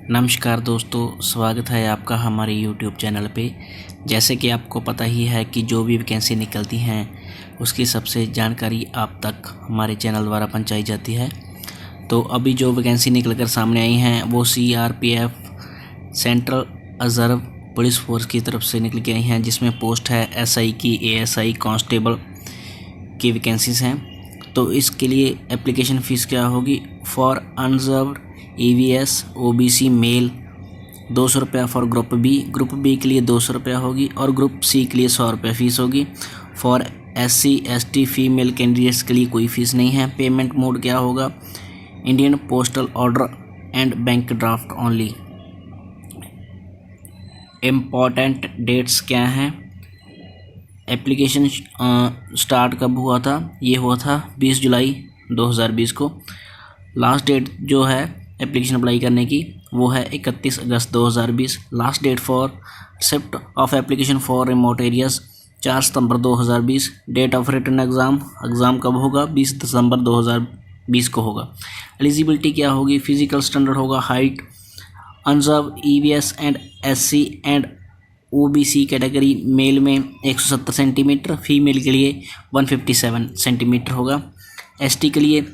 नमस्कार दोस्तों, स्वागत है आपका हमारे YouTube चैनल पे। जैसे कि आपको पता ही है कि जो भी वैकेंसी निकलती हैं उसकी सबसे जानकारी आप तक हमारे चैनल द्वारा पहुंचाई जाती है। तो अभी जो वैकेंसी निकल कर सामने आई हैं वो CRPF central reserve police force की तरफ से निकल के आई हैं, जिसमें पोस्ट है SI की, ASI कांस्टेबल की वैकेंसीज़ हैं। तो इसके लिए एप्लीकेशन फ़ीस क्या होगी? For unreserved EVS OBC male 200 रुपया, फॉर ग्रुप बी के लिए 200 रुपया होगी और ग्रुप C के लिए 100 रुपया फ़ीस होगी। For SC ST female candidates के लिए कोई फ़ीस नहीं है। पेमेंट मोड क्या होगा? Indian postal order and bank draft only. Important dates क्या हैं? एप्लीकेशन स्टार्ट कब हुआ था? ये हुआ था 20 जुलाई 2020 को। लास्ट डेट जो है एप्लीकेशन अप्लाई करने की वो है 31 अगस्त 2020। Last date for receipt of application for remote areas 4 September 2020। Date of written exam कब होगा? 20 दिसंबर 2020 को होगा। एलिजिबिलिटी क्या होगी? फिजिकल स्टैंडर्ड होगा height, unreserve EVS and SC and OBC category male में 170 सेंटीमीटर, फीमेल के लिए 157 सेंटीमीटर होगा। ST के लिए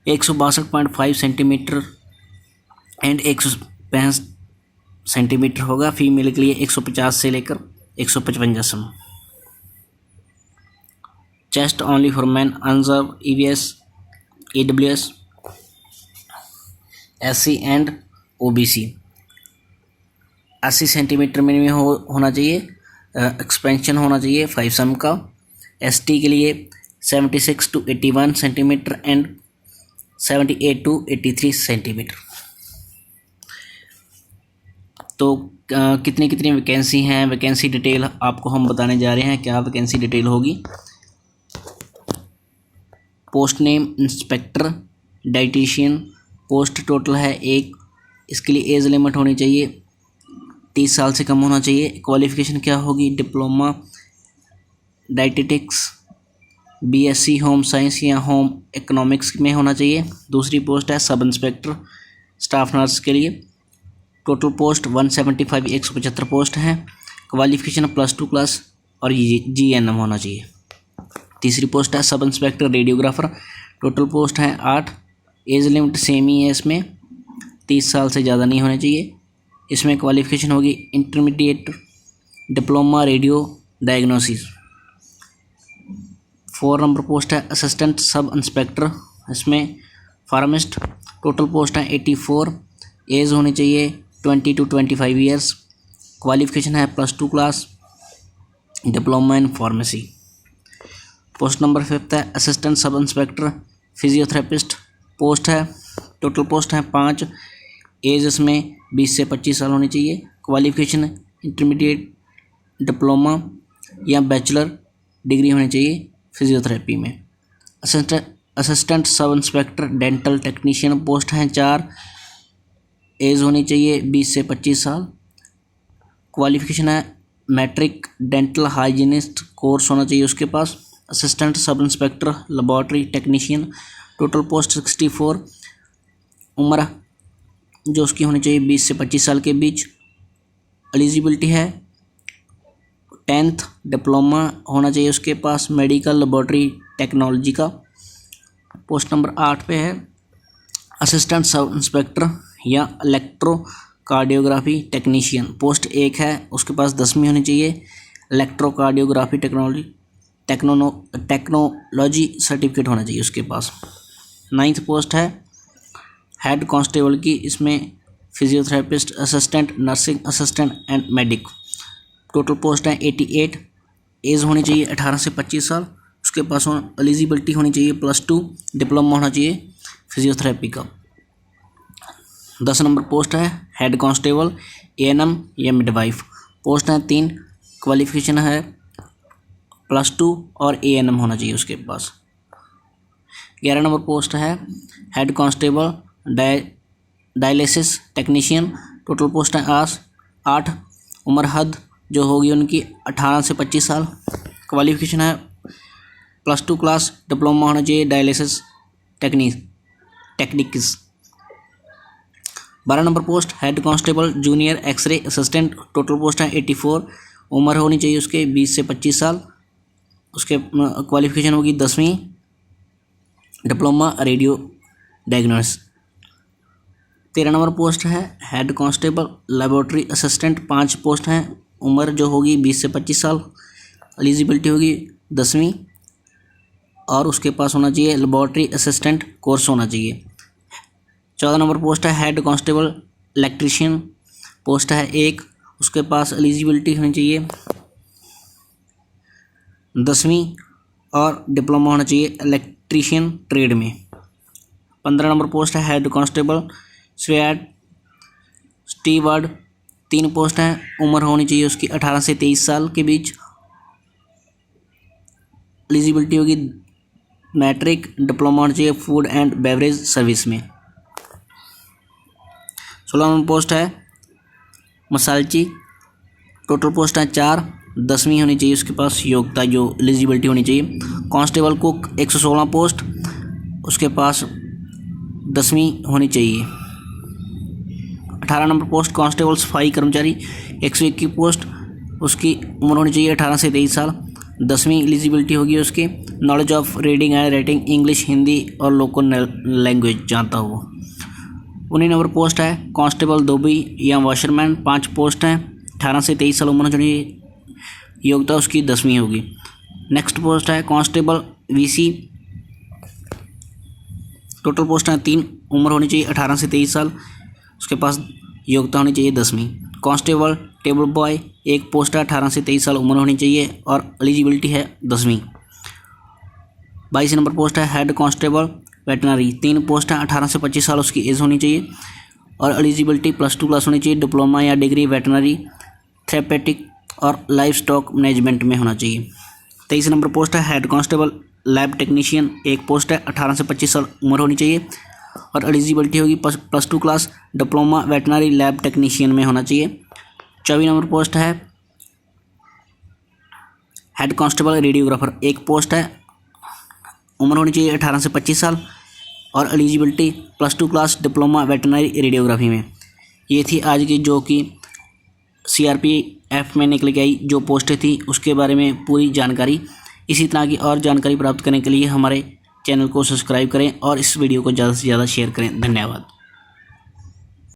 162.5 सेंटीमीटर एंड 165 सेंटीमीटर होगा। फीमेल के लिए 150 से लेकर 155। Chest only for man, unreserve EVS AWS SC and OBC 80 centimeter minimum होना चाहिए। एक्सपेंशन होना चाहिए 5 सम का। ST के लिए 76 to 81 centimetre and 78 to 83 centimetre. तो कितनी कितनी वैकेंसी हैं, वैकेंसी डिटेल आपको हम बताने जा रहे हैं। क्या वैकेंसी डिटेल होगी? Post name inspector dietitian, post total है 1। इसके लिए एज लिमिट होनी चाहिए 30 साल से कम होना चाहिए। क्वालिफ़िकेशन क्या होगी? Diploma dietetics BSc home science या होम इकोनॉमिक्स में होना चाहिए। दूसरी पोस्ट है सब इंस्पेक्टर स्टाफ नर्स के लिए। टोटल पोस्ट 175 175 पोस्ट हैं। क्वालिफ़िकेशन +2 क्लास और GNM होना चाहिए। तीसरी पोस्ट है sub inspector radiographer. Total post हैं 8। एज लिमिट सेम ही है, इसमें 30 साल से ज़्यादा नहीं होने चाहिए। इसमें क्वालिफ़िकेशन होगी intermediate diploma radio diagnosis. 4 number post है असिस्टेंट सब इंस्पेक्टर, इसमें फार्मासिस्ट। टोटल पोस्ट है 84। एज होनी चाहिए 20 to 25 ईयर्स। क्वालिफ़िकेशन है +2 class diploma in pharmacy. Post number 5 है assistant sub inspector physiotherapist, post है टोटल पोस्ट है 5। एज इसमें 20 से 25 साल होनी चाहिए। क्वालिफ़िकेशन इंटरमीडिएट डिप्लोमा या बैचलर डिग्री होनी चाहिए फिजियोथेरेपी में। Assistant sub inspector dental technician, post हैं 4। एज होनी चाहिए 20 से 25 साल। क्वालिफ़िकेशन है मैट्रिक डेंटल हाइजीनिस्ट कोर्स होना चाहिए उसके पास। Assistant sub inspector laboratory technician, total post 64। उम्र जो उसकी होनी चाहिए 20 से 25 साल के बीच। एलिजिबिलिटी है 10th डिप्लोमा होना चाहिए उसके पास मेडिकल लेबॉर्ट्री टेक्नोलॉजी का। पोस्ट नंबर 8 पे है असिस्टेंट सब इंस्पेक्टर या इलेक्ट्रोकार्डियोग्राफी टेक्नीशियन, पोस्ट 1 है, उसके पास 10वीं होनी चाहिए। इलेक्ट्रोकार्डियोग्राफी टेक्नोलॉजी सर्टिफिकेट होना चाहिए उसके पास। 9th पोस्ट है हेड कांस्टेबल की, इसमें physiotherapist, assistant nursing assistant and medic. Total post है 88। एज होनी चाहिए 18 से 25 साल। उसके पास एलिजिबिलिटी होनी चाहिए +2 डिप्लोमा होना चाहिए फिजियोथेरेपी का। 10 नंबर पोस्ट है हेड कांस्टेबल ANM या मिडवाइफ, पोस्ट हैं 3। क्वालिफ़िकेशन है +2 और ANM होना चाहिए उसके पास। 11 नंबर पोस्ट है head constable dialysis technician, total post है 8। उम्र हद जो होगी उनकी 18 से 25 साल। क्वालिफ़िकेशन है +2 क्लास डिप्लोमा होना चाहिए dialysis techniques. 12 number post head constable junior x-ray assistant, total post है 84, उम्र होनी चाहिए उसके 20 से 25 साल, उसके क्वालिफिकेशन होगी 10वीं, diploma radio diagnosis. 13 number post है head constable laboratory assistant, 5 post हैं, उम्र जो होगी 20 से 25 साल, एलिजिबिलिटी होगी 10वीं और उसके पास होना चाहिए लेबोरेटरी असिस्टेंट कोर्स होना चाहिए। 14 नंबर पोस्ट है हेड कांस्टेबल इलेक्ट्रीशियन, पोस्ट है 1, उसके पास एलिजिबिलिटी होनी चाहिए 10वीं और डिप्लोमा होना चाहिए इलेक्ट्रीशियन ट्रेड में। 15 नंबर पोस्ट है हेड कांस्टेबल स्टीवर्ड, 3 पोस्ट हैं, उम्र होनी चाहिए उसकी 18 से 23 साल के बीच, एलिजिबिलिटी होगी मैट्रिक, डिप्लोमा होना चाहिए फूड एंड बेवरेज सर्विस में। 16 नंबर पोस्ट है मसालची, टोटल पोस्ट है 4, 10वीं होनी चाहिए उसके पास योग्यता, जो एलिजिबिलिटी होनी चाहिए। कांस्टेबल कुक 116 पोस्ट, उसके पास 10वीं होनी चाहिए। 18 नंबर पोस्ट कांस्टेबल सफाई कर्मचारी 121 पोस्ट, उसकी उम्र होनी चाहिए 18 से 23 साल, 10वीं एलिजिबिलिटी होगी उसकी, knowledge of reading and writing English Hindi और लोकल लैंग्वेज जानता हो। 19 नंबर पोस्ट है कांस्टेबल धोबी या वॉशरमैन, 5 पोस्ट हैं, 18 से 23 साल उम्र होनी चाहिए, योग्यता उसकी 10वीं होगी। नेक्स्ट पोस्ट है कांस्टेबल वीसी, टोटल पोस्ट हैं 3, उम्र होनी चाहिए 18 से 23 साल, उसके पास योग्यता होनी चाहिए 10वीं। कांस्टेबल टेबल बॉय 1 पोस्ट है, 18 से 23 साल उम्र होनी चाहिए और एलिजिबिलिटी है 10वीं। 22 नंबर पोस्ट है हेड कांस्टेबल वेटनरी, 3 पोस्ट हैं, 18 से 25 साल उसकी एज होनी चाहिए और एलिजिबिलिटी +2 क्लास होनी चाहिए, डिप्लोमा या डिग्री वेटनरी थेरेपेटिक और लाइफ स्टॉक मैनेजमेंट में होना चाहिए। 23 नंबर पोस्ट है head constable lab technician, 1 post है, 18 से 25 साल उम्र होनी चाहिए और एलिजिबिलिटी होगी +2 class, diploma veterinary lab technician में होना चाहिए। 24 नंबर पोस्ट है हेड कांस्टेबल रेडियोग्राफर, 1 पोस्ट है, उम्र होनी चाहिए 18 से 25 साल और eligibility +2 class, diploma veterinary radiography में। ये थी आज की जो कि CRPF में निकल के आई जो पोस्टें थी उसके बारे में पूरी जानकारी। इसी तरह की और जानकारी प्राप्त करने के लिए हमारे चैनल को सब्सक्राइब करें और इस वीडियो को ज़्यादा से ज़्यादा शेयर करें। धन्यवाद।